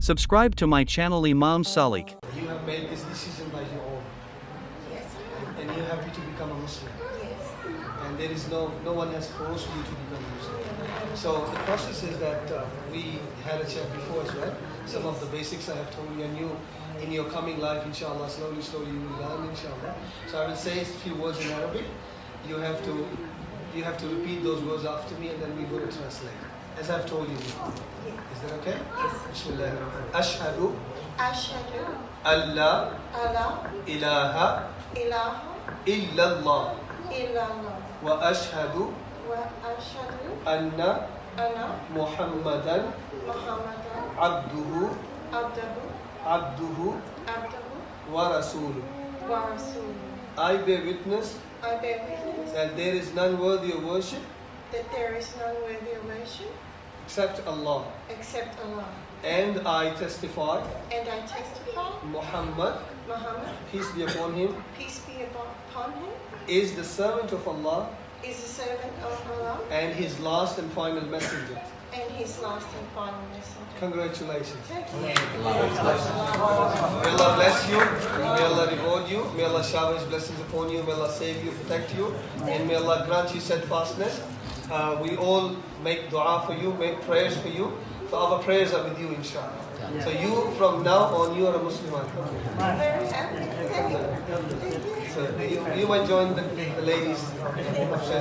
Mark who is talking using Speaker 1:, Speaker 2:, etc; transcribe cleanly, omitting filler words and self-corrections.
Speaker 1: Subscribe to my channel Imam Salik.
Speaker 2: You have made this decision by your own.
Speaker 3: Yes.
Speaker 2: And you're happy to become a Muslim.
Speaker 3: Yes.
Speaker 2: And there is no one has forced you to become a Muslim. So the process is that we had a chat before as well. Some of the basics I have told you, and you in your coming life, inshallah, slowly you will learn, inshallah. So I will say a few words in Arabic. You have to repeat those words after me, and then we will translate. As I've told you before. Is that okay?
Speaker 3: Yes.
Speaker 2: Bismillahirrahmanirrahim. Ashhadu
Speaker 3: Ashhadu
Speaker 2: Allah
Speaker 3: alla
Speaker 2: ilaha
Speaker 3: ilaha
Speaker 2: illallah
Speaker 3: illallah
Speaker 2: wa ashhadu
Speaker 3: wa ashhadu
Speaker 2: anna
Speaker 3: anna
Speaker 2: Muhammadan
Speaker 3: Muhammadan
Speaker 2: abduhu
Speaker 3: abduhu
Speaker 2: wa rasuluh.
Speaker 3: wa rasuluh.
Speaker 2: I bear witness
Speaker 3: I bear witness
Speaker 2: that there is none worthy of worship
Speaker 3: that there is none worthy of worship
Speaker 2: except Allah,
Speaker 3: except Allah.
Speaker 2: and I testify
Speaker 3: And I testify
Speaker 2: Muhammad,
Speaker 3: Muhammad,
Speaker 2: peace be upon him,
Speaker 3: peace be upon him,
Speaker 2: is the servant of Allah
Speaker 3: is the servant of Allah
Speaker 2: and his last and final messenger.
Speaker 3: and his last and final messenger.
Speaker 2: Congratulations.
Speaker 3: Thank you.
Speaker 2: May Allah bless you. May Allah reward you. May Allah shower His blessings upon you. May Allah save you, protect you. And may Allah grant you steadfastness. We all make dua for you, make prayers for you. So our prayers are with you, inshallah. So you, from now on, you are a Muslim.
Speaker 3: I'm very happy. Thank you.
Speaker 2: So you might join the ladies.